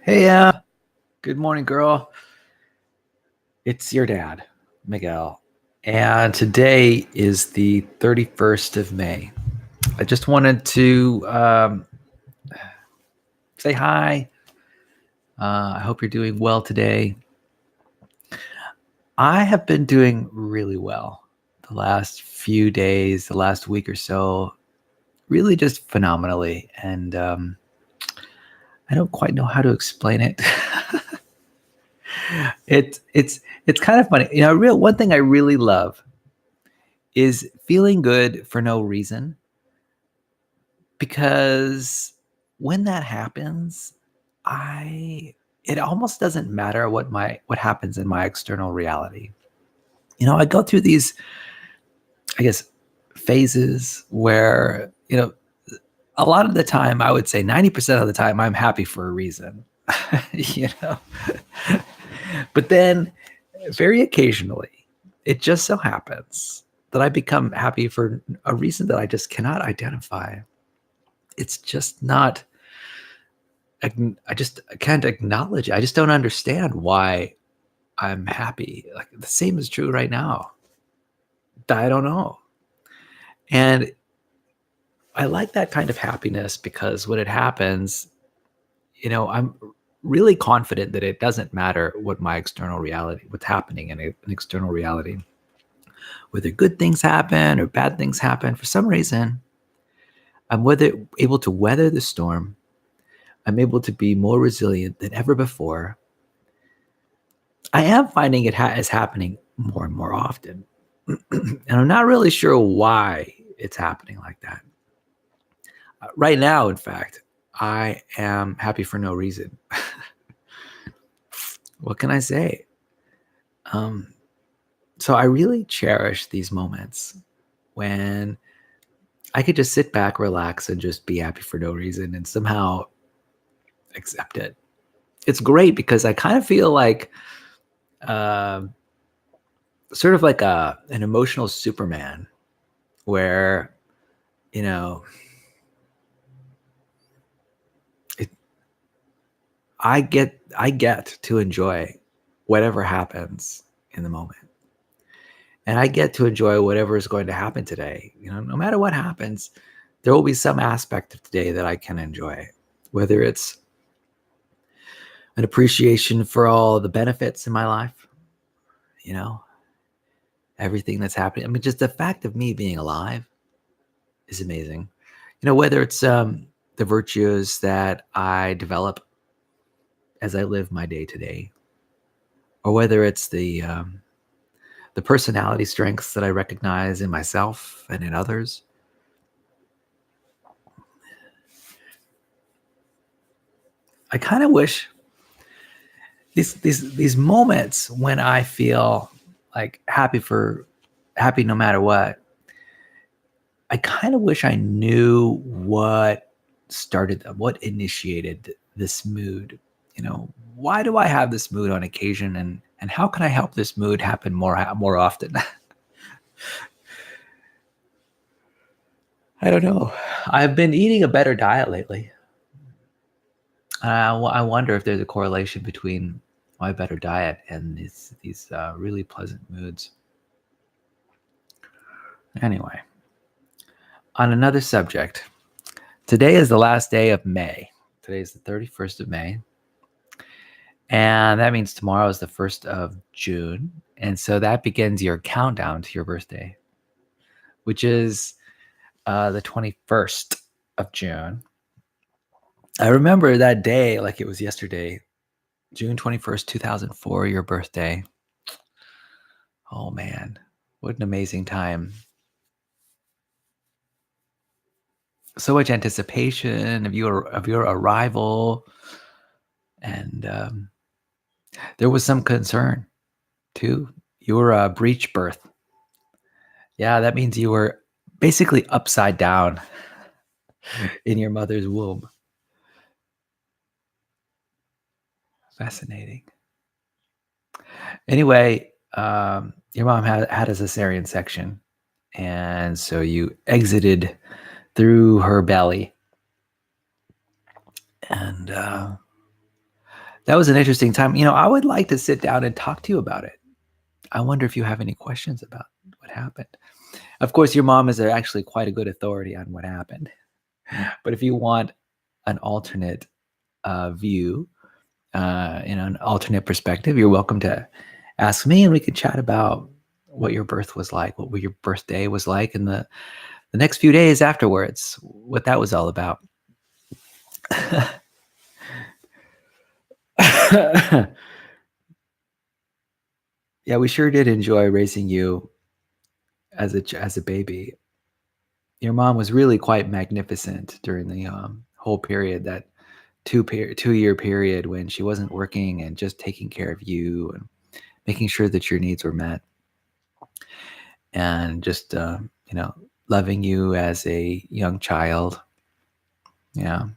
Hey, good morning, girl. It's your dad, Miguel. And today is the 31st of May. I just wanted to say hi. I hope you're doing well today. I have been doing really well the last few days, the last week or so, really just phenomenally. And I don't quite know how to explain it. It's kind of funny. One thing I really love is feeling good for no reason, because when that happens, I it almost doesn't matter what happens in my external reality. I go through these, I guess, phases where, a lot of the time, I would say 90% of the time, I'm happy for a reason. you know. But then very occasionally, it just so happens that I become happy for a reason that I just cannot identify. It's just not, I just can't acknowledge it. I just don't understand why I'm happy. Like, the same is true right now. I don't know. And I like that kind of happiness because when it happens, I'm really confident that it doesn't matter what my external reality, what's happening in an external reality. Whether good things happen or bad things happen, for some reason, I'm able to weather the storm. I'm able to be more resilient than ever before. I am finding it is happening more and more often. And I'm not really sure why it's happening like that. Right now, in fact, I am happy for no reason. What can I say? Um, so I really cherish these moments when I could just sit back, relax, and just be happy for no reason and somehow accept it. It's great because I kind of feel like, uh, sort of like an emotional Superman, where you know it, I get to enjoy whatever happens in the moment, and I get to enjoy whatever is going to happen today. No matter what happens, there will be some aspect of today that I can enjoy, whether it's an appreciation for all the benefits in my life, you know, everything that's happening. I mean, just the fact of me being alive is amazing. Whether it's the virtues that I develop as I live my day to day, or whether it's the personality strengths that I recognize in myself and in others. I kind of wish these moments when I feel like happy no matter what. I kind of wish I knew what started them, what initiated this mood. Why do I have this mood on occasion, and how can I help this mood happen more often? I don't know. I've been eating a better diet lately. I wonder if there's a correlation between my better diet and these really pleasant moods. Anyway, on another subject, today is the last day of May. Today is the 31st of May. And that means tomorrow is the 1st of June. And so that begins your countdown to your birthday, which is the 21st of June. I remember that day like it was yesterday, June 21st, 2004, your birthday. Oh, man, what an amazing time. So much anticipation of your arrival. And there was some concern, too. You were a breech birth. Yeah, that means you were basically upside down in your mother's womb. Fascinating. Anyway, your mom had a cesarean section, and so you exited through her belly. And That was an interesting time. I would like to sit down and talk to you about it. I wonder if you have any questions about what happened. Of course, your mom is actually quite a good authority on what happened. But if you want an alternate view, an alternate perspective, you're welcome to ask me, and we could chat about what your birth was like, what your birthday was like, and the next few days afterwards, what that was all about. Yeah, we sure did enjoy raising you as a baby. Your mom was really quite magnificent during the whole period, that 2-year period when she wasn't working and just taking care of you and making sure that your needs were met, and just loving you as a young child. Yeah,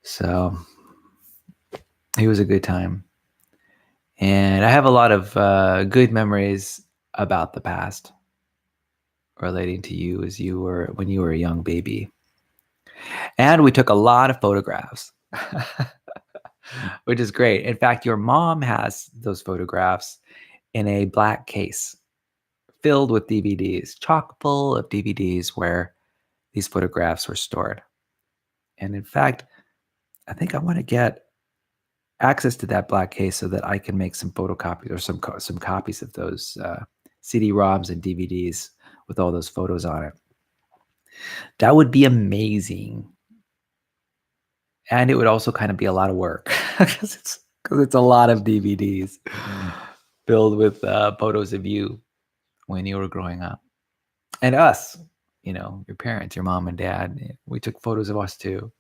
so it was a good time, and I have a lot of good memories about the past relating to you as you were when you were a young baby. And we took a lot of photographs, which is great. In fact, your mom has those photographs in a black case filled with DVDs, chock full of DVDs where these photographs were stored. And in fact, I think I want to get access to that black case so that I can make some photocopies or some copies of those CD-ROMs and DVDs with all those photos on it. That would be amazing. And it would also kind of be a lot of work because it's a lot of DVDs filled with photos of you when you were growing up, and us, your parents, your mom and dad. We took photos of us too.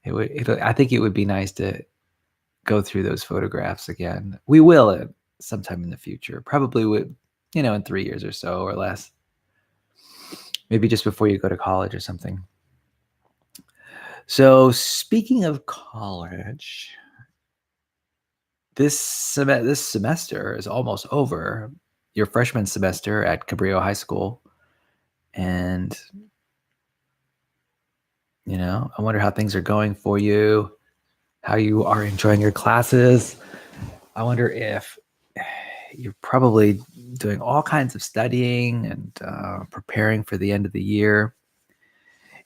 I think it would be nice to go through those photographs again. We will sometime in the future, probably in 3 years or so or less. Maybe just before you go to college or something. So speaking of college, this semester is almost over. Your freshman semester at Cabrillo High School. And, I wonder how things are going for you, how you are enjoying your classes. I wonder if you're probably doing all kinds of studying and preparing for the end of the year.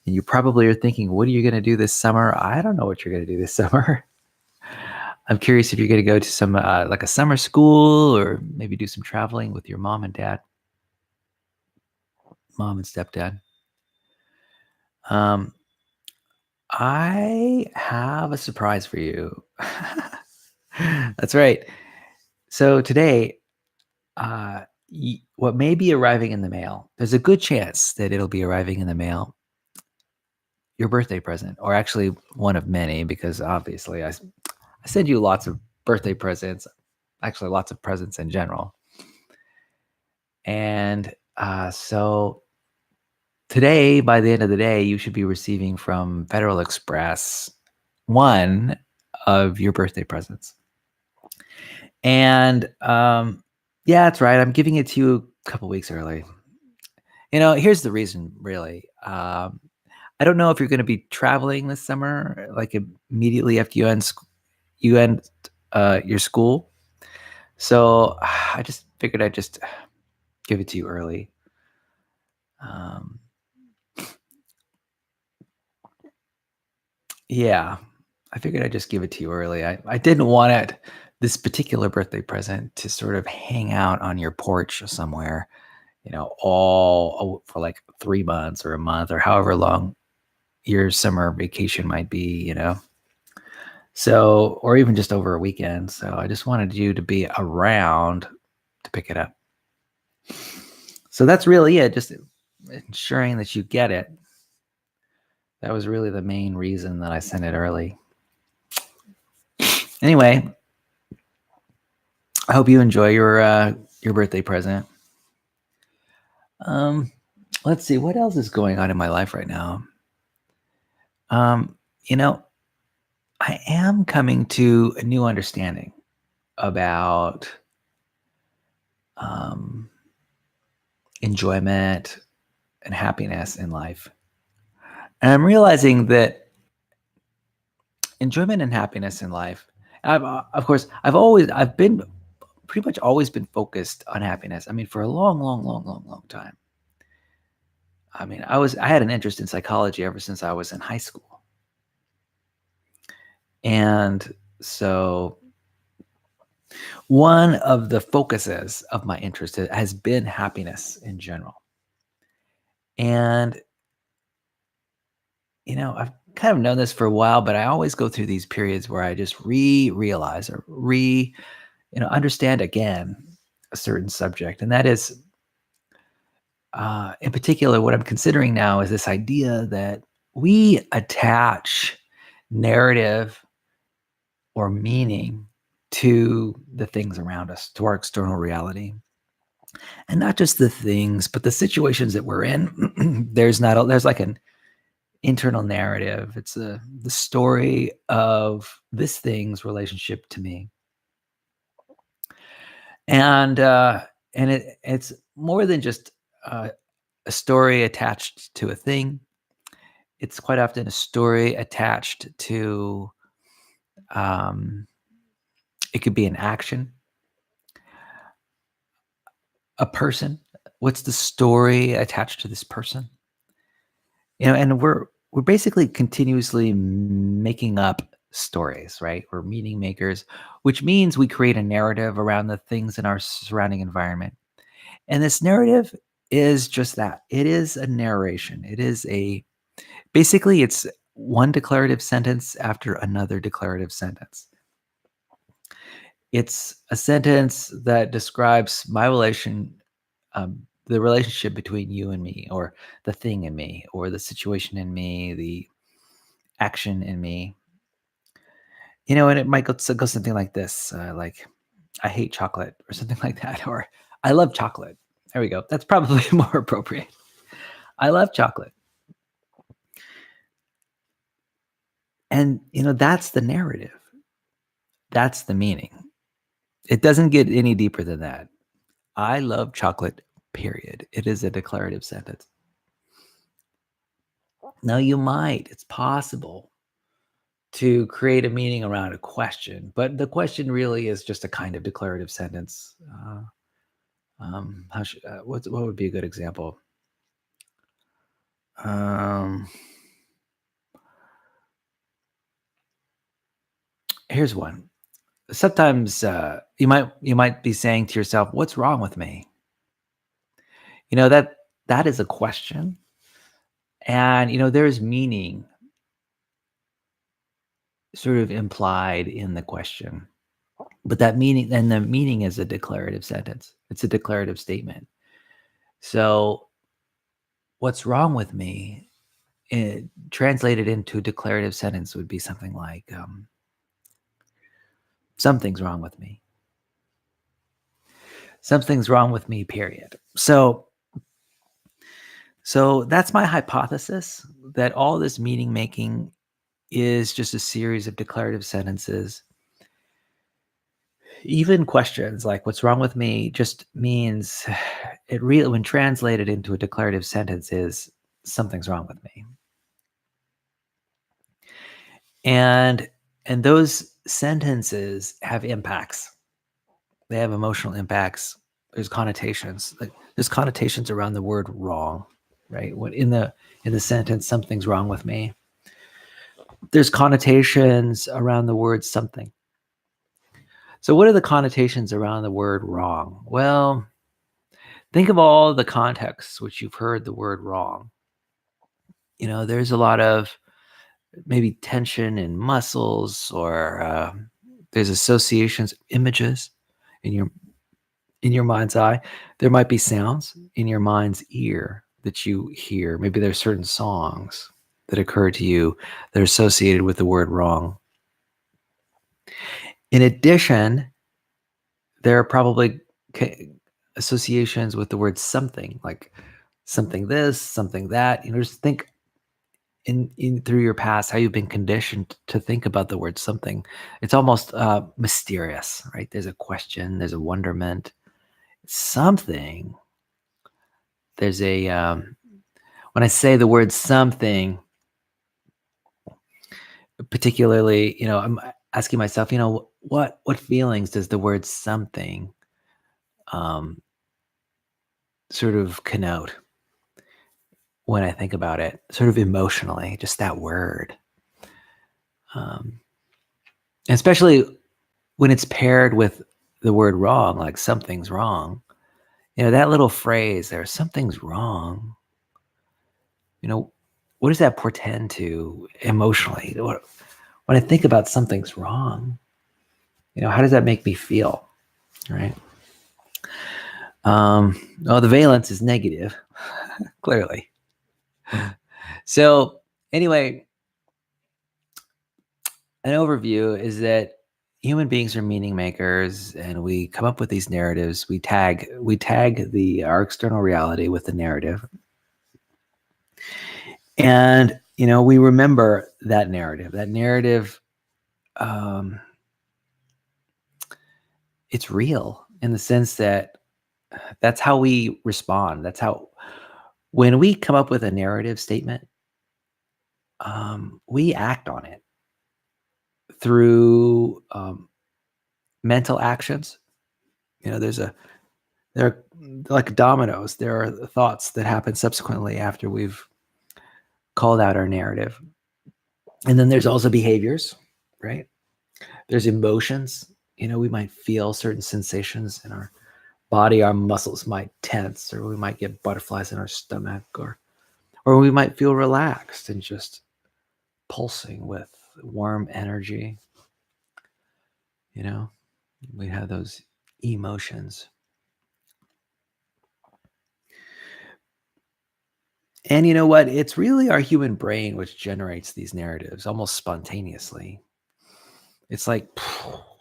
And you probably are thinking, what are you going to do this summer? I don't know what you're going to do this summer. I'm curious if you're going to go to some like a summer school, or maybe do some traveling with your mom and dad, mom and stepdad. I have a surprise for you. That's right. So today, what may be arriving in the mail, there's a good chance that it'll be arriving in the mail, your birthday present, or actually one of many, because obviously I send you lots of birthday presents, actually lots of presents in general. And so today, by the end of the day, you should be receiving from Federal Express one of your birthday presents. And yeah, that's right. I'm giving it to you a couple weeks early. Here's the reason, really. I don't know if you're going to be traveling this summer, like immediately after you end your school. So I just figured I'd just give it to you early. Yeah, I figured I'd just give it to you early. I didn't want this particular birthday present to sort of hang out on your porch somewhere, all for like 3 months or a month or however long your summer vacation might be, So, or even just over a weekend. So I just wanted you to be around to pick it up. So that's really it, just ensuring that you get it. That was really the main reason that I sent it early. Anyway, I hope you enjoy your birthday present. Let's see, what else is going on in my life right now? I am coming to a new understanding about enjoyment and happiness in life. And I'm realizing that, enjoyment and happiness in life. Of course, I've been pretty much always been focused on happiness. I mean, for a long, long, long, long, long time. I mean, I had an interest in psychology ever since I was in high school. And so one of the focuses of my interest has been happiness in general. And, I've kind of known this for a while, but I always go through these periods where I just realize or understand again a certain subject. And that is, in particular, what I'm considering now is this idea that we attach narrative or meaning to the things around us, to our external reality. And not just the things, but the situations that we're in. There's like an internal narrative. It's the story of this thing's relationship to me. And it's more than just a story attached to a thing. It's quite often a story attached to it could be an action, a person. What's the story attached to this person? And we're basically continuously making up stories, right? We're meaning makers, which means we create a narrative around the things in our surrounding environment. And this narrative is just that. It is a narration. Basically it's one declarative sentence after another declarative sentence. It's a sentence that describes the relationship between you and me, or the thing in me, or the situation in me, the action in me. And it might go something like this, like, I hate chocolate, or something like that, or I love chocolate. There we go. That's probably more appropriate. I love chocolate. And, that's the narrative. That's the meaning. It doesn't get any deeper than that. I love chocolate, period. It is a declarative sentence. Now, it's possible to create a meaning around a question, but the question really is just a kind of declarative sentence. What would be a good example? Here's one. Sometimes you might be saying to yourself, "What's wrong with me?" That is a question, and there's meaning sort of implied in the question, but the meaning is a declarative sentence. It's a declarative statement. So, what's wrong with me? Translated into a declarative sentence would be something like, something's wrong with me. Something's wrong with me, period. So that's my hypothesis, that all this meaning making is just a series of declarative sentences. Even questions like, what's wrong with me, just means it really, when translated into a declarative sentence, is something's wrong with me. And those sentences have impacts. They have emotional impacts. There's connotations. There's connotations around the word wrong, right? When in the sentence, something's wrong with me, there's connotations around the word something. So what are the connotations around the word wrong? Well, think of all the contexts which you've heard the word wrong. There's a lot of maybe tension in muscles, or there's associations, images in your mind's eye. There might be sounds in your mind's ear that you hear. Maybe there's certain songs that occur to you that are associated with the word wrong. In addition, there are probably associations with the word something, like something this, something that. Just think in through your past how you've been conditioned to think about the word something. It's almost mysterious, right? There's a question, there's a wonderment, something. There's a when I say the word something, particularly, I'm asking myself, what feelings does the word something um, sort of connote when I think about it, sort of emotionally, just that word. Um, Especially when it's paired with the word wrong, like something's wrong. That little phrase there, something's wrong. You know, what does that portend to emotionally? When I think about something's wrong, how does that make me feel? Right. The valence is negative, clearly. So anyway, an overview is that human beings are meaning makers, and we come up with these narratives. We tag our external reality with the narrative, and we remember that narrative. That narrative, um, it's real in the sense that that's how we respond. That's how when we come up with a narrative statement, we act on it through mental actions. They're like dominoes. There are thoughts that happen subsequently after we've called out our narrative. And then there's also behaviors, right? There's emotions. We might feel certain sensations in our body. Our muscles might tense, or we might get butterflies in our stomach, or we might feel relaxed and just pulsing with warm energy. We have those emotions. And you know what? It's really our human brain which generates these narratives almost spontaneously. It's like,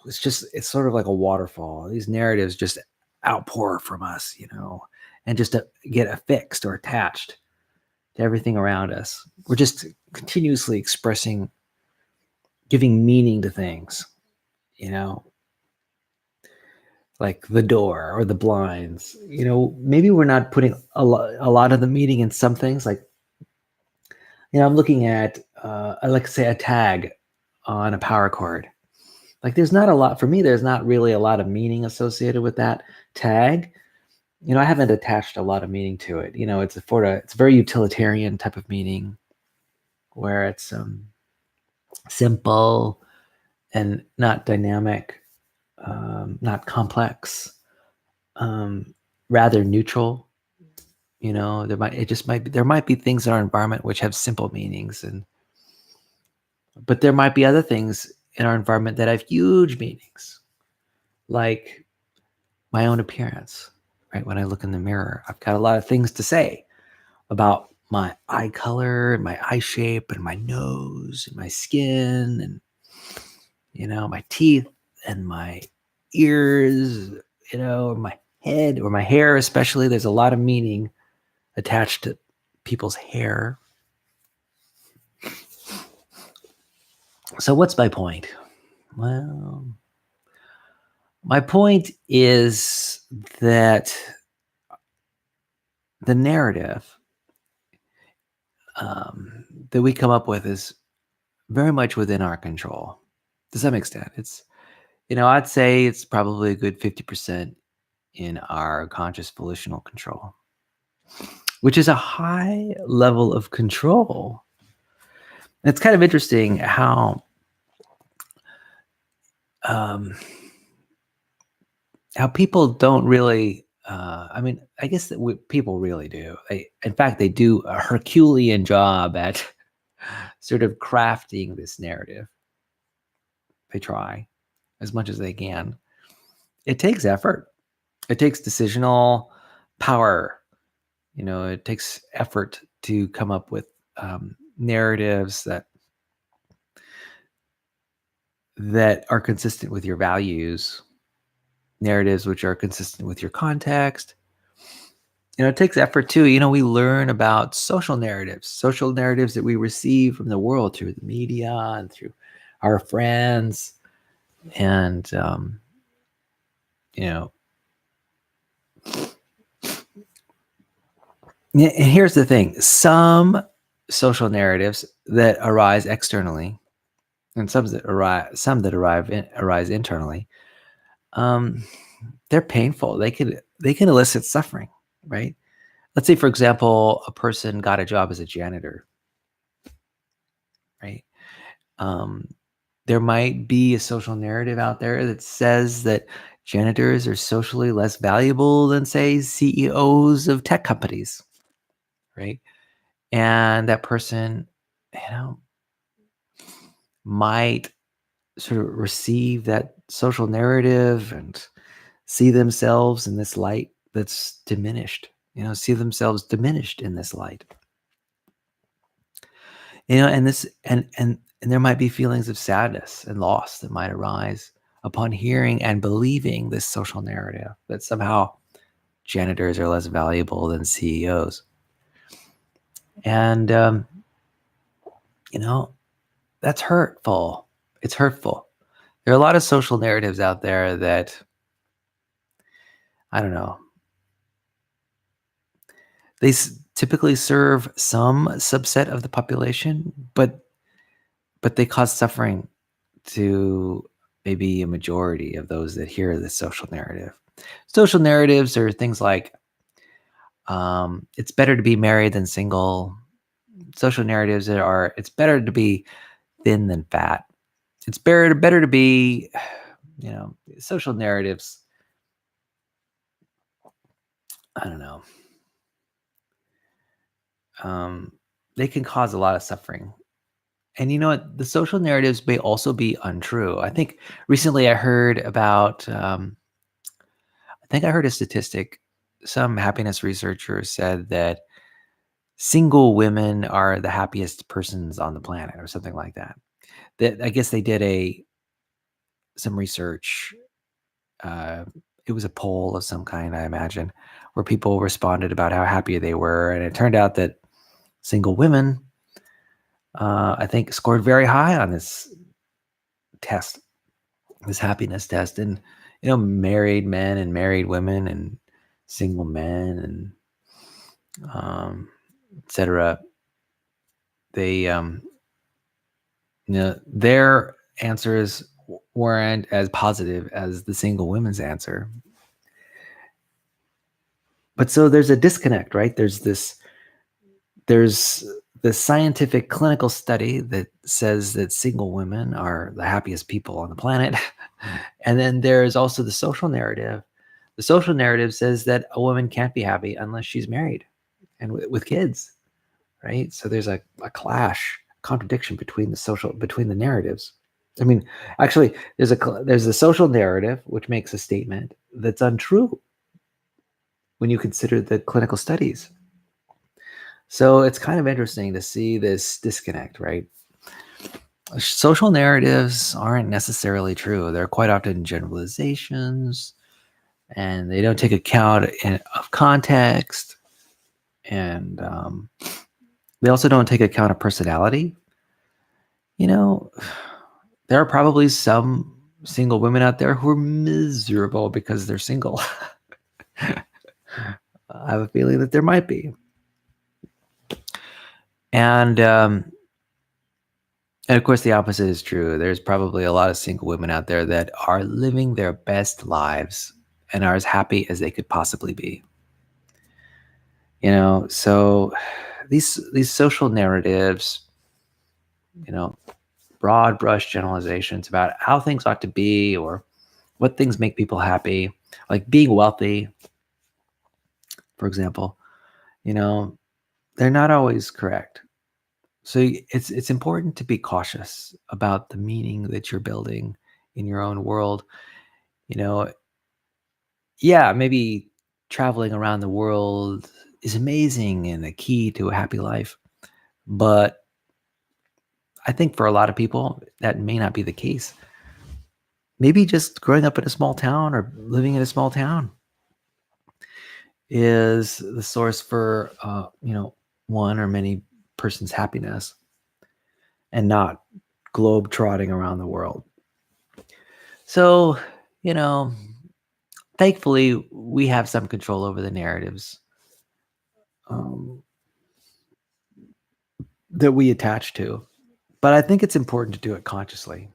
it's sort of like a waterfall. These narratives just outpour from us, and just to get affixed or attached to everything around us. We're just continuously expressing, giving meaning to things, you know, like the door or the blinds. Maybe we're not putting a lot of the meaning in some things. Like, I'm looking at, like, say, a tag on a power cord. Like, there's not a lot for me. There's not really a lot of meaning associated with that tag. I haven't attached a lot of meaning to it. It's it's a very utilitarian type of meaning, where it's simple and not dynamic, not complex, rather neutral. There might be things in our environment which have simple meanings, but there might be other things in our environment that have huge meanings, like my own appearance. Right, when I look in the mirror, I've got a lot of things to say about my eye color and my eye shape and my nose and my skin and my teeth and my ears, or my head or my hair. Especially, there's a lot of meaning attached to people's hair. So what's my point? Well, my point is that the narrative that we come up with is very much within our control to some extent. I'd say it's probably a good 50% in our conscious volitional control, which is a high level of control. It's kind of interesting how people don't really, I guess that people really do. In fact, they do a Herculean job at sort of crafting this narrative. They try as much as they can. It takes effort. It takes decisional power. It takes effort to come up with narratives that are consistent with your values, narratives which are consistent with your context. It takes effort too. We learn about social narratives that we receive from the world through the media and through our friends. And, and here's the thing. Some social narratives that arise externally and some that arise internally, um, they're painful. They can elicit suffering, right? Let's say, for example, a person got a job as a janitor, right? Um, there might be a social narrative out there that says that janitors are socially less valuable than, say, CEOs of tech companies, right? And that person, you know, might sort of receive that social narrative and see themselves in this light that's diminished, see themselves diminished in this light. And this and there might be feelings of sadness and loss that might arise upon hearing and believing this social narrative that somehow janitors are less valuable than CEOs. And you know, that's hurtful. It's hurtful. There are a lot of social narratives out there that, I don't know, they typically serve some subset of the population, but they cause suffering to maybe a majority of those that hear the social narrative. Social narratives are things like, it's better to be married than single. Social narratives are, it's better to be thin than fat. It's better to be, social narratives. I don't know. They can cause a lot of suffering. And you know what? The social narratives may also be untrue. I think recently I heard about, I think I heard a statistic. Some happiness researcher said that single women are the happiest persons on the planet, or something like that. That, I guess, they did some research. Uh, it was a poll of some kind, I imagine, where people responded about how happy they were, and it turned out that single women, I think, scored very high on this test, this happiness test. And married men and married women and single men and etc. They their answers weren't as positive as the single women's answer. But so there's a disconnect, right? There's this scientific clinical study that says that single women are the happiest people on the planet. And then there's also the social narrative. The social narrative says that a woman can't be happy unless she's married and with kids, right? So there's a clash, contradiction between the narratives. I mean, actually, there's a social narrative which makes a statement that's untrue when you consider the clinical studies. So it's kind of interesting to see this disconnect, right? Social narratives aren't necessarily true. They're quite often generalizations, and they don't take account of context, and they also don't take account of personality. There are probably some single women out there who are miserable because they're single. I have a feeling that there might be. And of course, the opposite is true. There's probably a lot of single women out there that are living their best lives and are as happy as they could possibly be. So these social narratives, broad brush generalizations about how things ought to be or what things make people happy, like being wealthy, for example, they're not always correct. So it's important to be cautious about the meaning that you're building in your own world. Yeah, maybe traveling around the world is amazing and a key to a happy life. But I think for a lot of people, that may not be the case. Maybe just growing up in a small town or living in a small town is the source for, one or many person's happiness, and not globe trotting around the world. So, thankfully, we have some control over the narratives that we attach to. But I think it's important to do it consciously.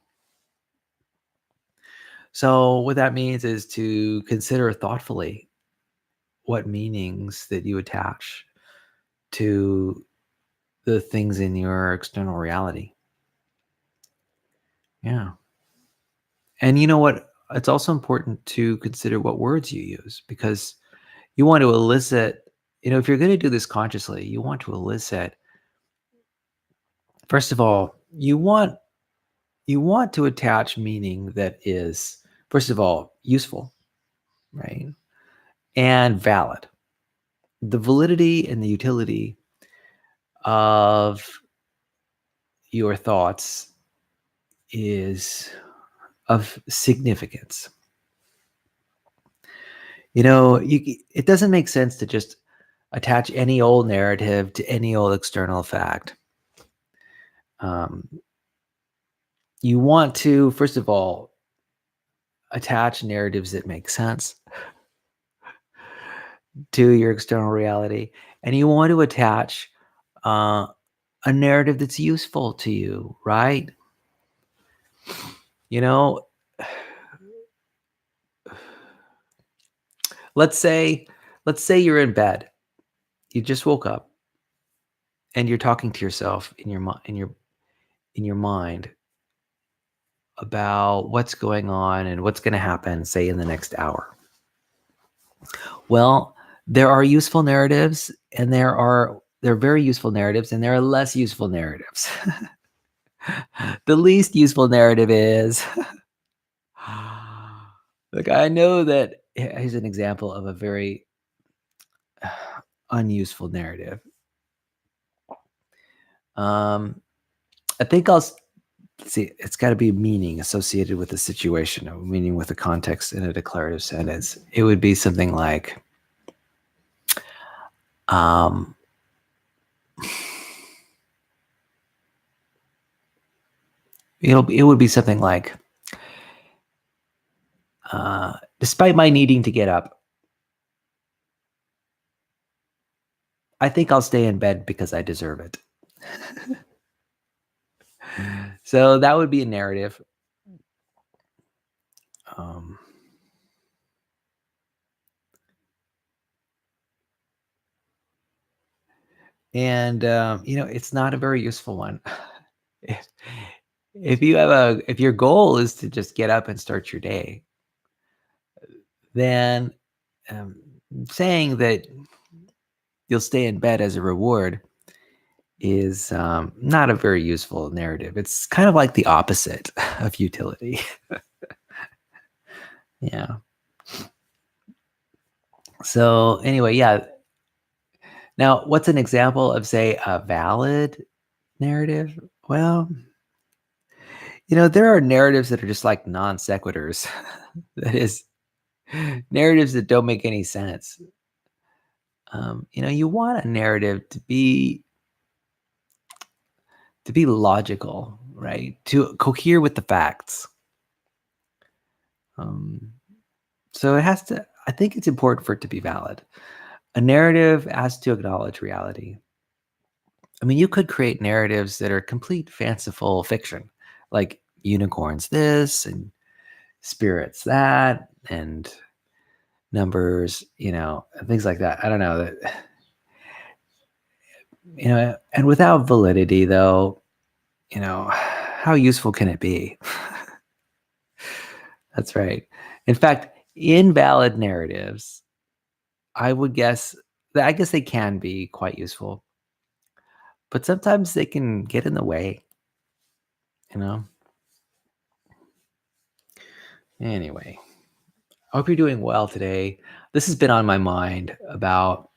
So what that means is to consider thoughtfully what meanings that you attach to the things in your external reality. Yeah. And you know what? It's also important to consider what words you use, because you want to elicit, if you're going to do this consciously, you want to elicit, first of all, you want to attach meaning that is, first of all, useful, right? And valid. The validity and the utility of your thoughts is of significance. It doesn't make sense to just attach any old narrative to any old external fact. You want to, first of all, attach narratives that make sense to your external reality, and you want to attach uh, a narrative that's useful to you, right? You know, let's say you're in bed, you just woke up, and you're talking to yourself in your mind about what's going on and what's going to happen, say, in the next hour. Well, there are useful narratives, and there are very useful narratives, and there are less useful narratives. The least useful narrative is, look, I know that here's an example of a very unuseful narrative. I think see, it's got to be meaning associated with the situation, or meaning with the context in a declarative sentence. It would be something like, it would be something like, despite my needing to get up, I think I'll stay in bed because I deserve it. So that would be a narrative. And it's not a very useful one. If your goal is to just get up and start your day, then saying that you'll stay in bed as a reward is not a very useful narrative. It's kind of like the opposite of utility. Yeah. So anyway, yeah. Now, what's an example of, say, a valid narrative? Well, there are narratives that are just like non sequiturs. That is, narratives that don't make any sense. You want a narrative to be logical, right? To cohere with the facts. So it has to. I think it's important for it to be valid. A narrative has to acknowledge reality. I mean, you could create narratives that are complete fanciful fiction, like unicorns this and spirits that, and numbers, things like that. I don't know that, and without validity, though, how useful can it be? That's right. In fact, invalid narratives, I guess they can be quite useful, but sometimes they can get in the way, Anyway, I hope you're doing well today. This has been on my mind about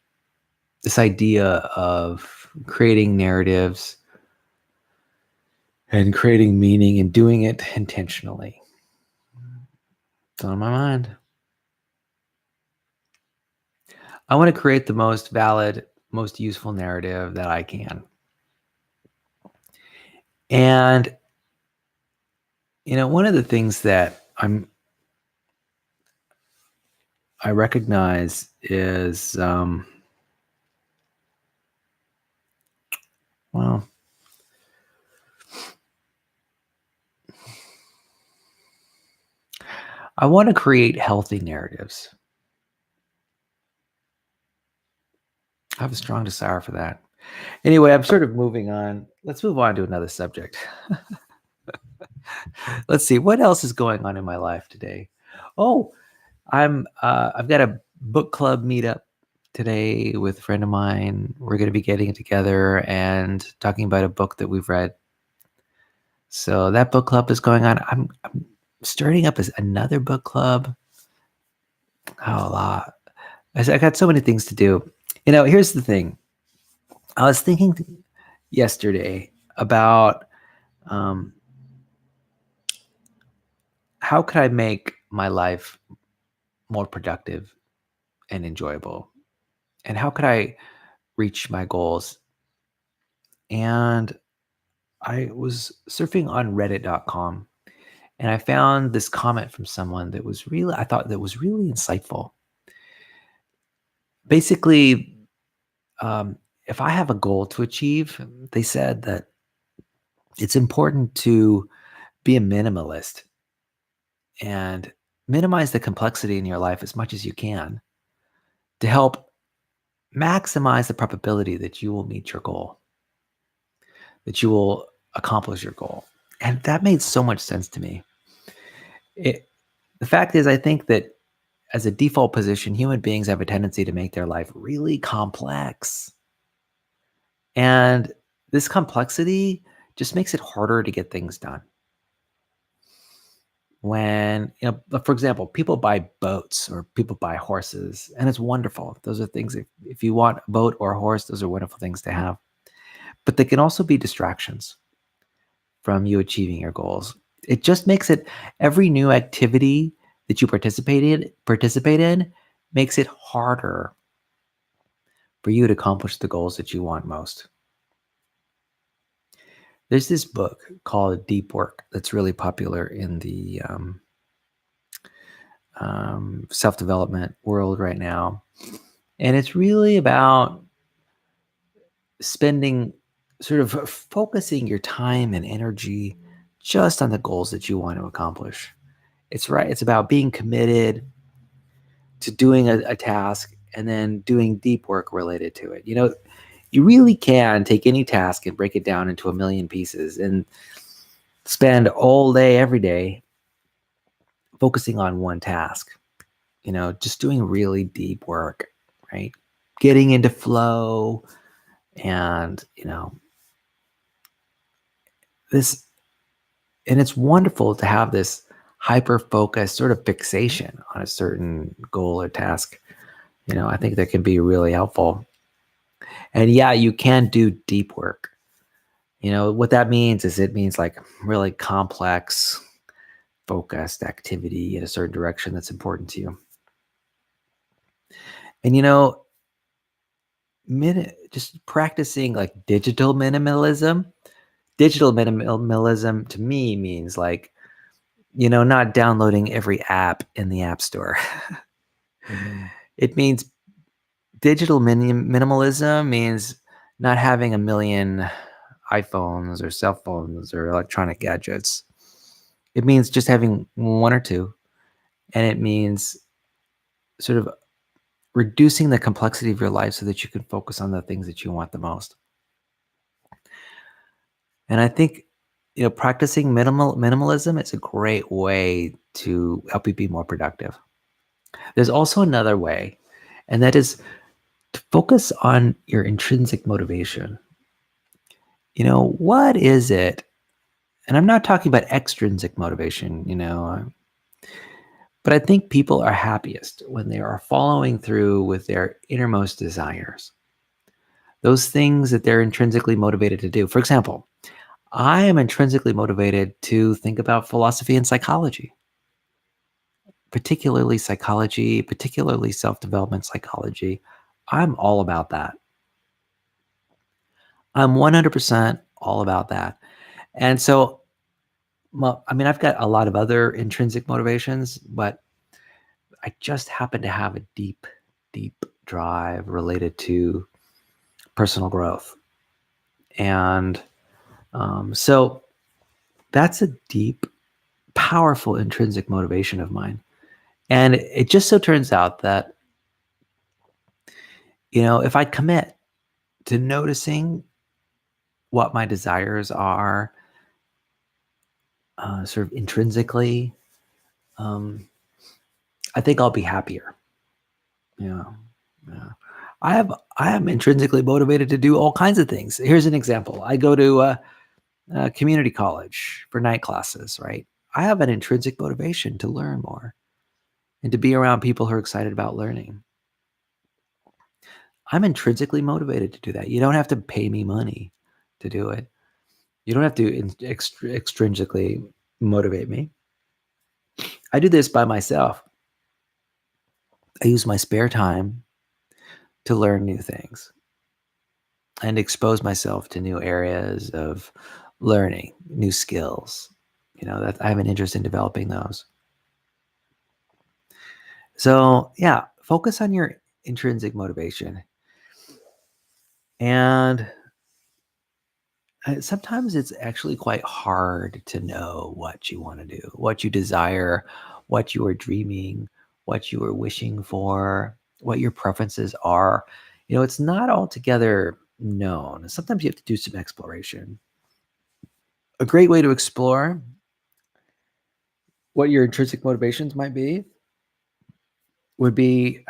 this idea of creating narratives and creating meaning and doing it intentionally. It's on my mind. I want to create the most valid, most useful narrative that I can. And, one of the things that I recognize is, well, I want to create healthy narratives. I have a strong desire for that. Anyway, I'm sort of moving on. Let's move on to another subject. Let's see what else is going on in my life today. Oh, I've got a book club meetup today with a friend of mine. We're going to be getting together and talking about a book that we've read. So that book club is going on. I'm starting up as another book club. Oh, a lot. I got so many things to do. Here's the thing. I was thinking yesterday about um, how could I make my life more productive and enjoyable, and how could I reach my goals. And I was surfing on reddit.com, and I found this comment from someone that was really, I thought that was really insightful. Basically, if I have a goal to achieve, they said that it's important to be a minimalist and minimize the complexity in your life as much as you can to help maximize the probability that you will meet your goal, that you will accomplish your goal. And that made so much sense to me. The fact is, I think that as a default position, human beings have a tendency to make their life really complex. And this complexity just makes it harder to get things done. When, for example, people buy boats or people buy horses, and it's wonderful. Those are things, if you want a boat or a horse, those are wonderful things to have. But they can also be distractions from you achieving your goals. It just makes it, every new activity that you participate in makes it harder for you to accomplish the goals that you want most. There's this book called Deep Work that's really popular in the self-development world right now. And it's really about focusing your time and energy just on the goals that you want to accomplish. It's about being committed to doing a task and then doing deep work related to it. You really can take any task and break it down into a million pieces and spend all day, every day focusing on one task, just doing really deep work, right? Getting into flow and, it's wonderful to have this hyper-focused sort of fixation on a certain goal or task. I think that can be really helpful. And yeah, you can do deep work. What that means is it means like really complex, focused activity in a certain direction that's important to you. And just practicing like digital minimalism. Digital minimalism to me means like, not downloading every app in the App Store. It means digital minimalism means not having a million iPhones or cell phones or electronic gadgets. It means just having one or two. And it means sort of reducing the complexity of your life so that you can focus on the things that you want the most. And I think, practicing minimalism is a great way to help you be more productive. There's also another way, and that is to focus on your intrinsic motivation. What is it? And I'm not talking about extrinsic motivation, but I think people are happiest when they are following through with their innermost desires, those things that they're intrinsically motivated to do. For example, I am intrinsically motivated to think about philosophy and psychology, particularly self-development psychology. I'm all about that. I'm 100% all about that. And so, I've got a lot of other intrinsic motivations, but I just happen to have a deep, deep drive related to personal growth. And so that's a deep, powerful intrinsic motivation of mine. And it just so turns out that, if I commit to noticing what my desires are, sort of intrinsically, um, I think I'll be happier. Yeah. Yeah. I am intrinsically motivated to do all kinds of things. Here's an example. I go to community college for night classes, right? I have an intrinsic motivation to learn more and to be around people who are excited about learning. I'm intrinsically motivated to do that. You don't have to pay me money to do it. You don't have to extrinsically motivate me. I do this by myself. I use my spare time to learn new things and expose myself to new areas of learning, new skills. That I have an interest in developing those. So, yeah, focus on your intrinsic motivation. And sometimes it's actually quite hard to know what you want to do, what you desire, what you are dreaming, what you are wishing for, what your preferences are. It's not altogether known. Sometimes you have to do some exploration. A great way to explore what your intrinsic motivations might be would be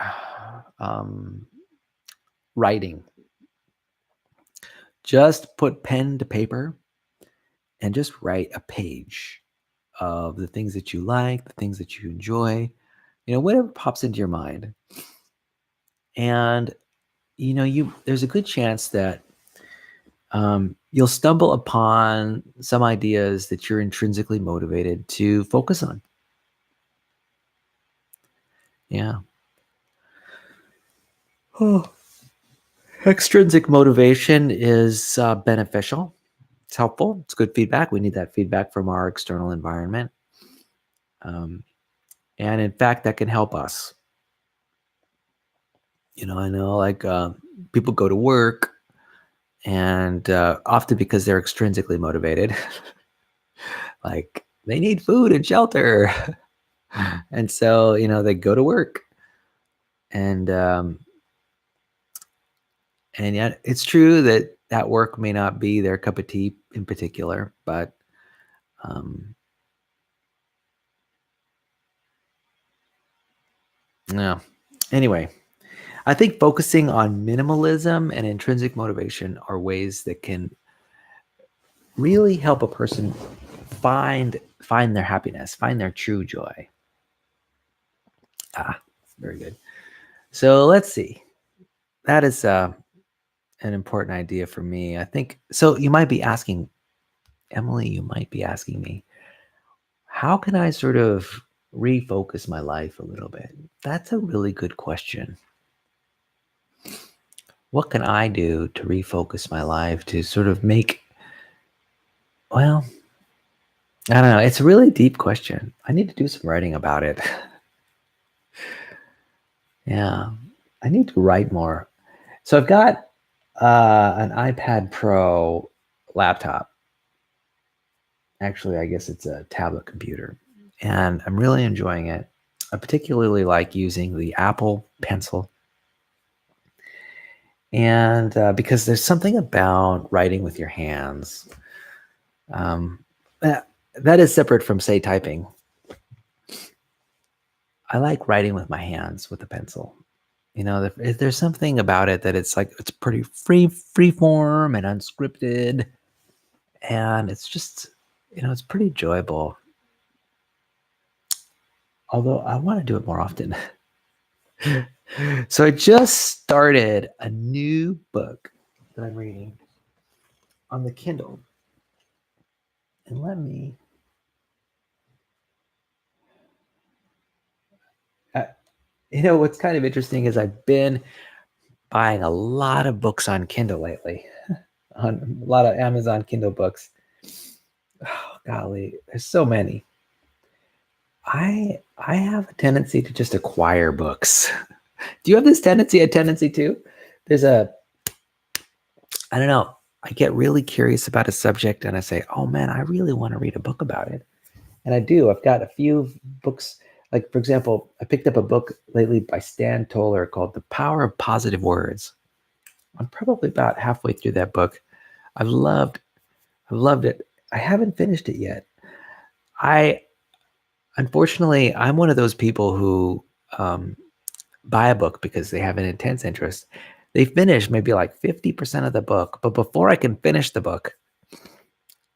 um, writing. Just put pen to paper and just write a page of the things that you like, the things that you enjoy, whatever pops into your mind. And there's a good chance that you'll stumble upon some ideas that you're intrinsically motivated to focus on. Yeah. Oh. Extrinsic motivation is beneficial. It's helpful. It's good feedback. We need that feedback from our external environment. And in fact, that can help us. I know like people go to work and often because they're extrinsically motivated, like they need food and shelter. And so, they go to work and yet it's true that that work may not be their cup of tea in particular, but no. Anyway, I think focusing on minimalism and intrinsic motivation are ways that can really help a person find their happiness, find their true joy. Very good. So let's see. That is an important idea for me. I think so. You might be asking, Emily, you might be asking me, how can I sort of refocus my life a little bit? That's a really good question. What can I do to refocus my life to sort of make, well, I don't know. It's a really deep question. I need to do some writing about it. Yeah, I need to write more. So I've got an iPad Pro laptop. Actually, I guess it's a tablet computer, and I'm really enjoying it. I particularly like using the Apple Pencil. And because there's something about writing with your hands that is separate from, say, typing. I like writing with my hands with a pencil. There's something about it that it's like it's pretty free form and unscripted, and it's just it's pretty enjoyable. Although I want to do it more often. So I just started a new book that I'm reading on the Kindle. And let me what's kind of interesting is I've been buying a lot of books on Kindle lately, on a lot of Amazon Kindle books. Oh, golly, there's so many. I have a tendency to just acquire books. Do you have this tendency too? I don't know. I get really curious about a subject and I say, oh man, I really want to read a book about it. And I do. I've got a few books. Like, for example, I picked up a book lately by Stan Toller called The Power of Positive Words. I'm probably about halfway through that book. I've loved I've loved it. I haven't finished it yet. I Unfortunately, I'm one of those people who um, buy a book because they have an intense interest. They finish maybe like 50% of the book, but before I can finish the book,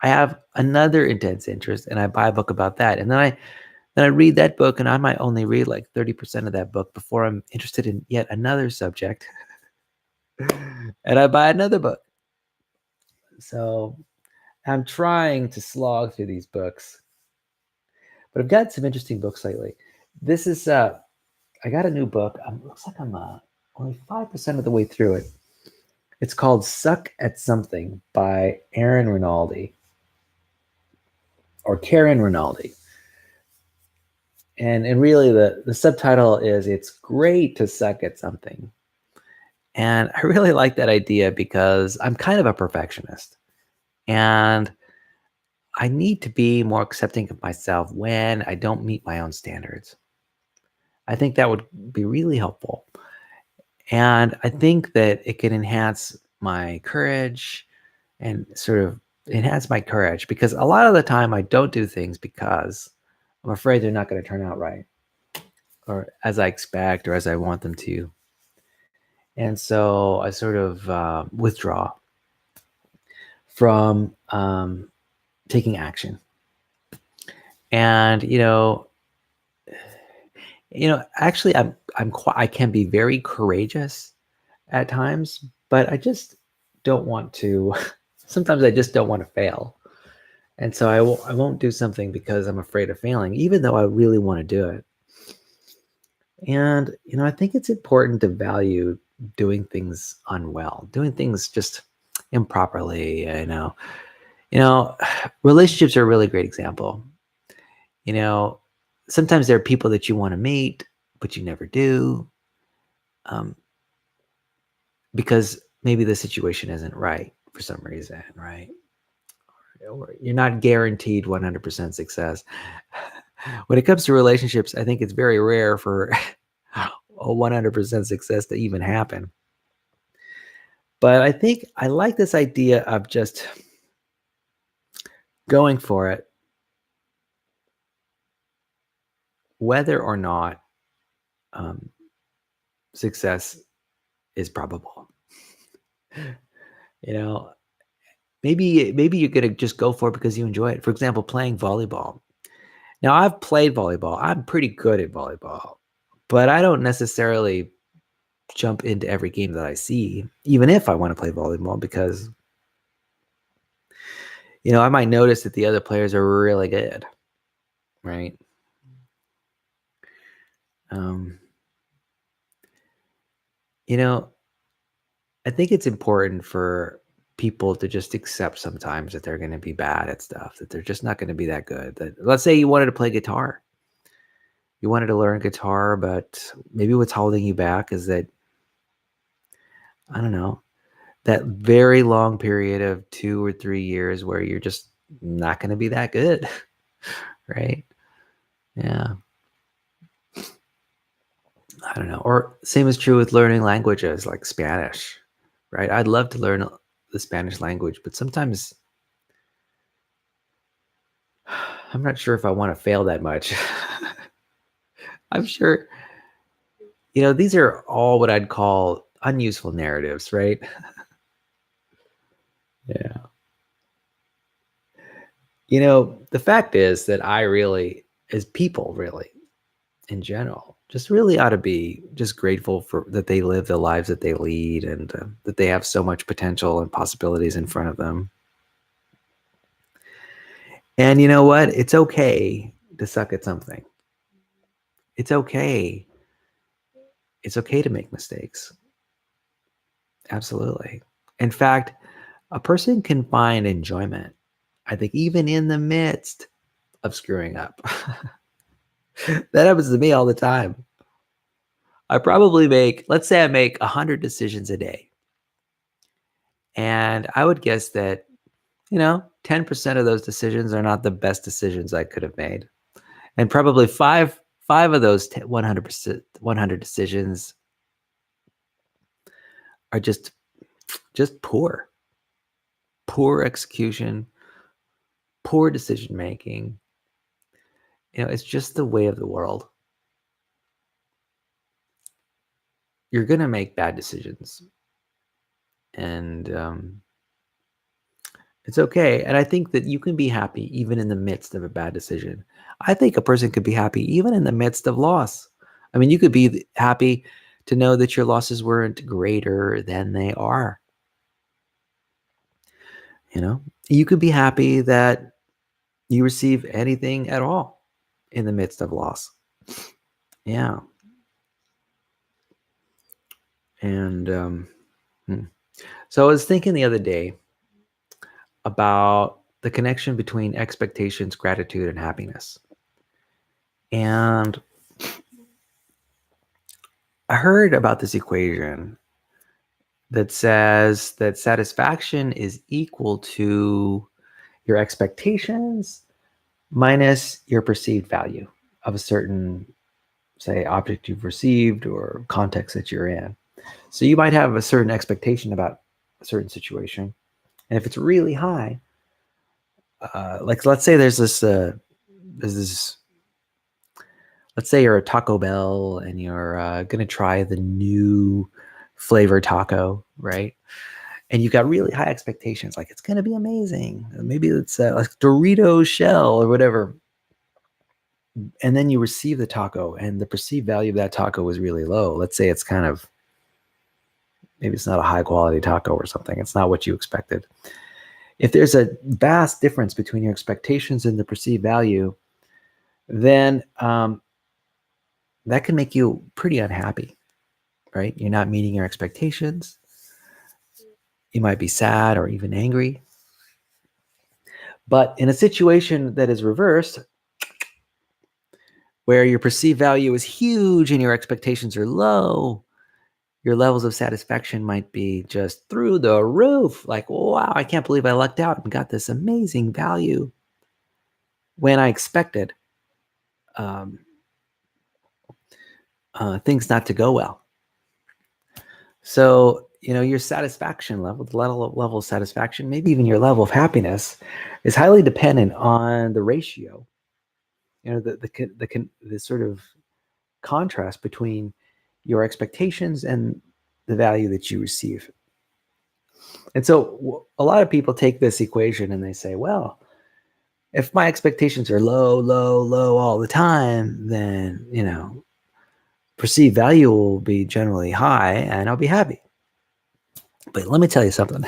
I have another intense interest and I buy a book about that. And then I read that book and I might only read like 30% of that book before I'm interested in yet another subject. And I buy another book. So I'm trying to slog through these books, but I've got some interesting books lately. This is I got a new book. Looks like I'm only 5% of the way through it. It's called Suck at Something by Aaron Rinaldi or Karen Rinaldi. And really the subtitle is It's Great to Suck at Something. And I really like that idea because I'm kind of a perfectionist. And I need to be more accepting of myself when I don't meet my own standards. I think that would be really helpful. And I think that it can enhance my courage and sort of enhance my courage because a lot of the time I don't do things because I'm afraid they're not going to turn out right or as I expect or as I want them to. And so I sort of withdraw from taking action. And actually, I can be very courageous at times, but I just don't want to. Sometimes I just don't want to fail, and so I won't do something because I'm afraid of failing, even though I really want to do it. And I think it's important to value doing things unwell, doing things just improperly. Relationships are a really great example. You know, sometimes there are people that you want to meet, but you never do, um, because maybe the situation isn't right for some reason, right? Or you're not guaranteed 100% success. When it comes to relationships, I think it's very rare for a 100% success to even happen. But I think I like this idea of just going for it, whether or not um, success is probable. you know, maybe you're gonna just go for it because you enjoy it. For example, playing volleyball. Now, I've played volleyball. I'm pretty good at volleyball, but I don't necessarily jump into every game that I see, even if I want to play volleyball, because I might notice that the other players are really good, right? Um, you know, I think it's important for people to just accept sometimes that they're going to be bad at stuff, that they're just not going to be that good. That let's say you wanted to play guitar, you wanted to learn guitar, but maybe what's holding you back is that I don't know, that very long period of 2 or 3 years where you're just not going to be that good, right? Yeah. I don't know. Or same is true with learning languages like Spanish, right? I'd love to learn the Spanish language, but sometimes I'm not sure if I want to fail that much. I'm sure, these are all what I'd call unuseful narratives, right? Yeah. The fact is that I really, as people, really, in general, just really ought to be just grateful for that they live the lives that they lead and that they have so much potential and possibilities in front of them. And you know what? It's okay to suck at something. It's okay. It's okay to make mistakes. Absolutely. In fact, a person can find enjoyment, I think, even in the midst of screwing up. That happens to me all the time. Let's say I make 100 decisions a day. And I would guess that, 10% of those decisions are not the best decisions I could have made. And probably 5 of those 100%, 100 decisions are just poor execution, poor decision making. It's just the way of the world. You're going to make bad decisions, and it's okay. And I think that you can be happy even in the midst of a bad decision. I think a person could be happy even in the midst of loss. I mean, you could be happy to know that your losses weren't greater than they are. You could be happy that you receive anything at all in the midst of loss. Yeah. And so I was thinking the other day about the connection between expectations, gratitude, and happiness. And I heard about this equation that says that satisfaction is equal to your expectations minus your perceived value of a certain, say, object you've received or context that you're in. So you might have a certain expectation about a certain situation. And if it's really high, like let's say there's this, let's say you're a Taco Bell and you're going to try the new flavor taco, right? And you got really high expectations, like it's going to be amazing. Maybe it's like Dorito shell or whatever. And then you receive the taco and the perceived value of that taco was really low. Let's say it's kind of, maybe it's not a high quality taco or something. It's not what you expected. If there's a vast difference between your expectations and the perceived value, then that can make you pretty unhappy, right? You're not meeting your expectations. You might be sad or even angry. But in a situation that is reversed, where your perceived value is huge and your expectations are low, your levels of satisfaction might be just through the roof. Like, wow, I can't believe I lucked out and got this amazing value when I expected things not to go well. So, your satisfaction level, the level of satisfaction, maybe even your level of happiness, is highly dependent on the ratio. The sort of contrast between your expectations and the value that you receive. And so a lot of people take this equation and they say, well, if my expectations are low, low, low all the time, then, perceived value will be generally high and I'll be happy. But let me tell you something.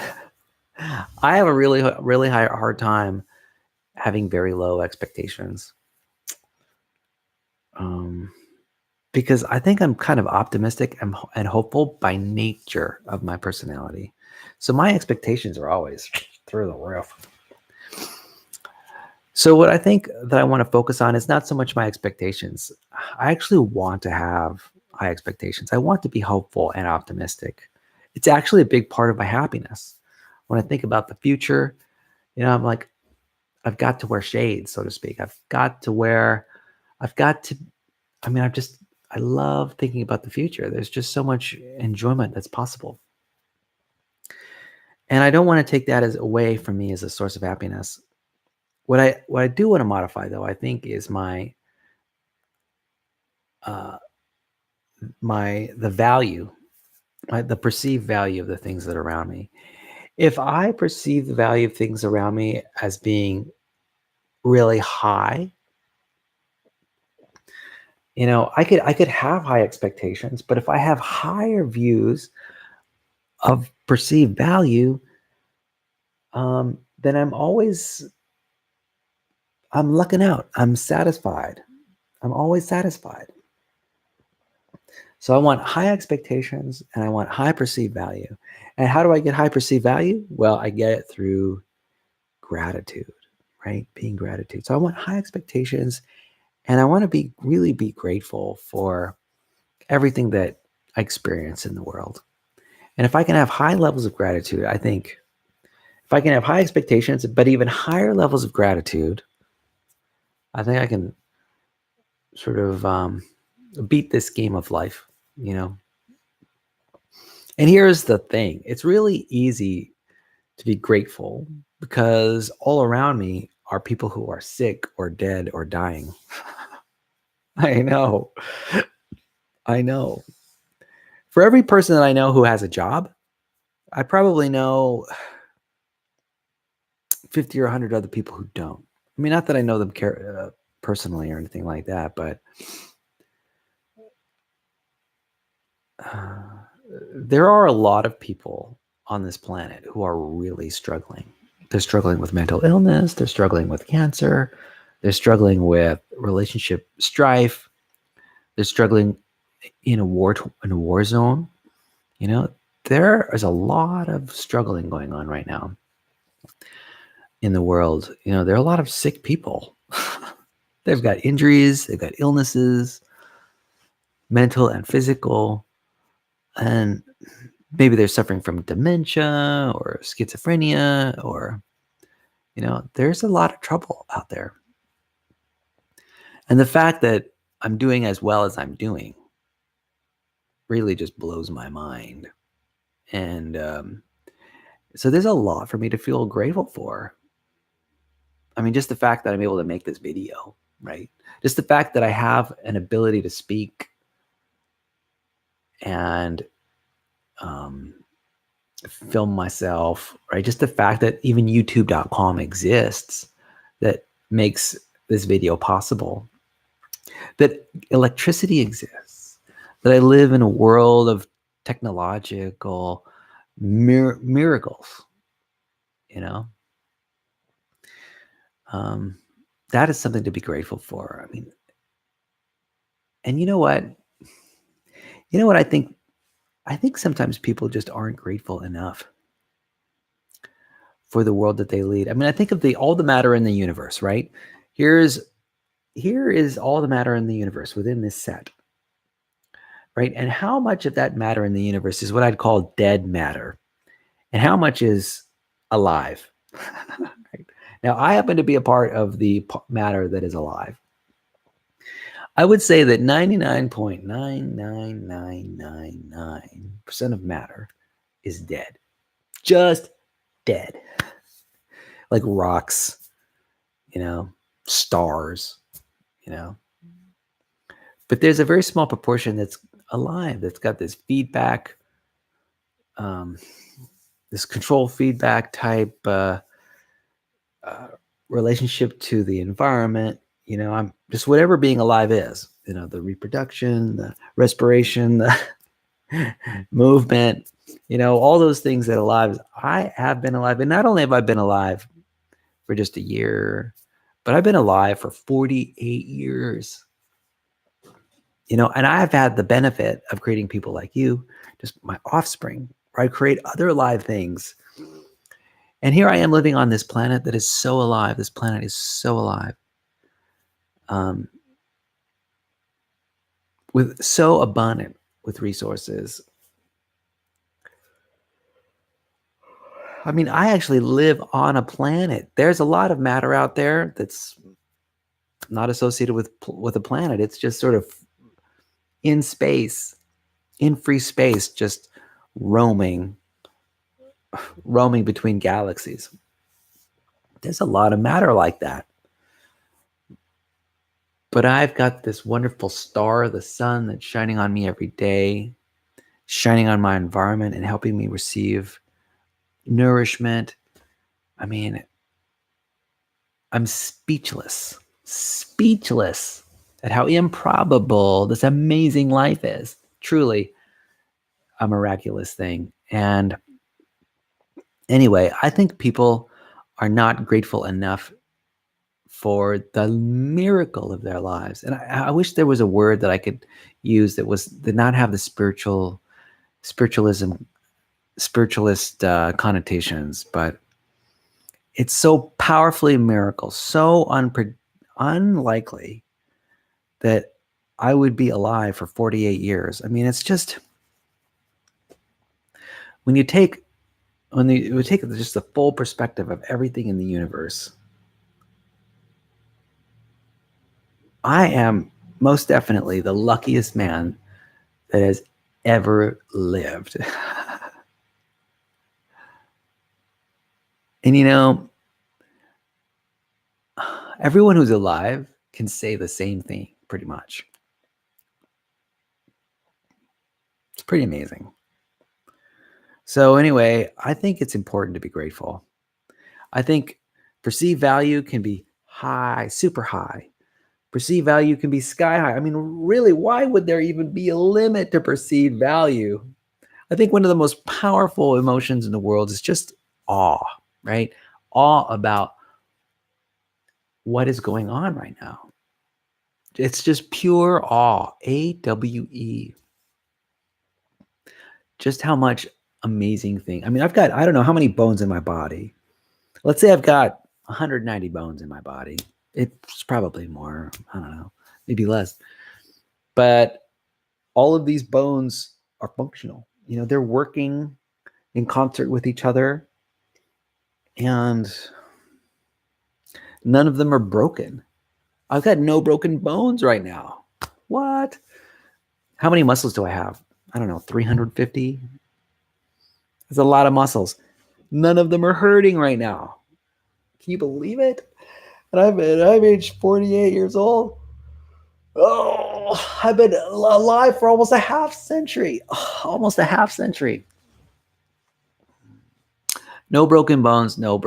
I have a really, really hard time having very low expectations. Because I think I'm kind of optimistic and hopeful by nature of my personality. So my expectations are always through the roof. So what I think that I want to focus on is not so much my expectations. I actually want to have high expectations. I want to be hopeful and optimistic. It's actually a big part of my happiness. When I think about the future, I'm like, I've got to wear shades, so to speak. I love thinking about the future. There's just so much enjoyment that's possible. And I don't want to take that away from me as a source of happiness. What I do want to modify, though, I think is the value, the perceived value of the things that are around me. If I perceive the value of things around me as being really high, I could have high expectations, but if I have higher views of perceived value, then I'm lucking out. I'm satisfied. I'm always satisfied. So I want high expectations and I want high perceived value. And how do I get high perceived value? Well, I get it through gratitude, right? Being gratitude. So I want high expectations and I want to really be grateful for everything that I experience in the world. And if I can have high levels of gratitude, I think if I can have high expectations, but even higher levels of gratitude, I think I can sort of beat this game of life, you know. And here's the thing: it's really easy to be grateful because all around me are people who are sick or dead or dying. I know. I know. For every person that I know who has a job, I probably know 50 or 100 other people who don't. I mean, not that I know them personally or anything like that, but uh, there are a lot of people on this planet who are really struggling. They're struggling with mental illness, they're struggling with cancer, they're struggling with relationship strife, they're struggling in a war zone. You know, there is a lot of struggling going on right now in the world. You know, there are a lot of sick people. They've got injuries, they've got illnesses, mental and physical, and maybe they're suffering from dementia or schizophrenia, or, you know, there's a lot of trouble out there. And the fact that I'm doing as well as I'm doing really just blows my mind. And so there's a lot for me to feel grateful for. I mean, just the fact that I'm able to make this video, right? Just the fact that I have an ability to speak and film myself, right? Just the fact that even youtube.com exists that makes this video possible, that electricity exists, that I live in a world of technological miracles, you know? That is something to be grateful for. I mean, and you know what? You know what I think? I think sometimes people just aren't grateful enough for the world that they lead. I mean, I think of all the matter in the universe, right? Here is all the matter in the universe within this set, right? And how much of that matter in the universe is what I'd call dead matter, and how much is alive? Right? Now, I happen to be a part of the matter that is alive. I would say that 99.99999% of matter is dead. Just dead. Like rocks, you know, stars, you know. But there's a very small proportion that's alive, that's got this feedback, this control feedback type relationship to the environment. You know, I'm just whatever being alive is, you know, the reproduction, the respiration, the movement, you know, all those things that alive. I have been alive. And not only have I been alive for just a year, but I've been alive for 48 years. You know, and I've had the benefit of creating people like you, just my offspring, where I create other alive things. And here I am living on this planet that is so alive. This planet is so alive. With so abundant with resources. I mean, I actually live on a planet. There's a lot of matter out there that's not associated with a planet. It's just sort of in space, in free space, just roaming between galaxies. There's a lot of matter like that. But I've got this wonderful star, the sun, that's shining on me every day, shining on my environment and helping me receive nourishment. I mean, I'm speechless at how improbable this amazing life is. Truly a miraculous thing. And anyway, I think people are not grateful enough for the miracle of their lives. And I wish there was a word that I could use that did not have the spiritualist connotations, but it's so powerfully a miracle, so unlikely that I would be alive for 48 years. I mean, it's just when you take just the full perspective of everything in the universe, I am most definitely the luckiest man that has ever lived. And everyone who's alive can say the same thing pretty much. It's pretty amazing. So, anyway, I think it's important to be grateful. I think perceived value can be high, super high. Perceived value can be sky high. I mean, really, why would there even be a limit to perceived value? I think one of the most powerful emotions in the world is just awe, right? Awe about what is going on right now. It's just pure awe, AWE. Just how much amazing thing. I mean, I don't know how many bones in my body. Let's say I've got 190 bones in my body. It's probably more. I don't know, maybe less. But all of these bones are functional. They're working in concert with each other, and none of them are broken. I've got no broken bones right now. What? How many muscles do I have? I don't know, 350? That's a lot of muscles. None of them are hurting right now. Can you believe it? And I'm age 48 years old. Oh, I've been alive for almost a half century. Almost a half century. No broken bones, no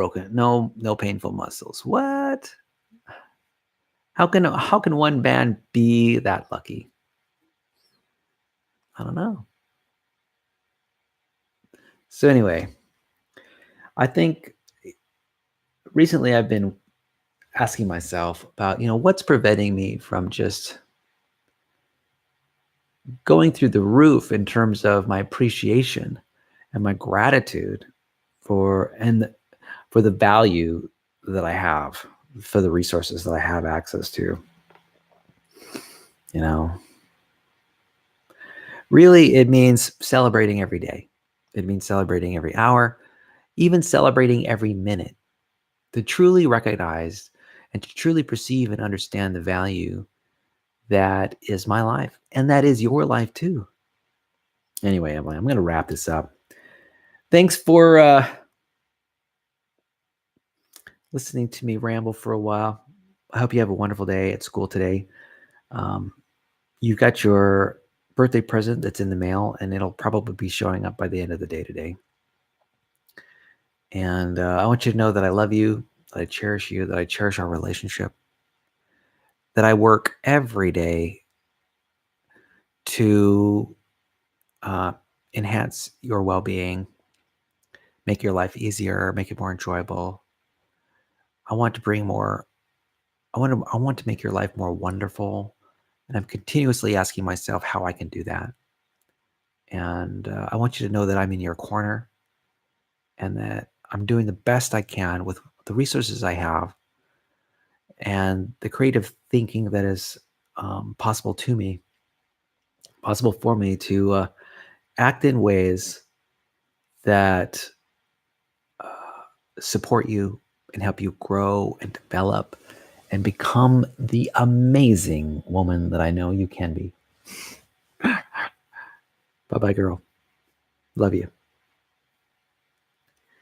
painful muscles. What? How can one man be that lucky? I don't know. So anyway, I think recently I've been asking myself about, what's preventing me from just going through the roof in terms of my appreciation and my gratitude for the value that I have, for the resources that I have access to. Really, it means celebrating every day. It means celebrating every hour, even celebrating every minute, to truly recognize and to truly perceive and understand the value that is my life, and that is your life too. Anyway, Emily, I'm going to wrap this up. Thanks for listening to me ramble for a while. I hope you have a wonderful day at school today. You got your birthday present that's in the mail, and it'll probably be showing up by the end of the day today. And I want you to know that I love you, that I cherish you, that I cherish our relationship, that I work every day to enhance your well-being, make your life easier, make it more enjoyable. I want to make your life more wonderful. And I'm continuously asking myself how I can do that. And I want you to know that I'm in your corner and that I'm doing the best I can with the resources I have and the creative thinking that is possible for me to act in ways that support you and help you grow and develop and become the amazing woman that I know you can be. Bye-bye, girl. Love you.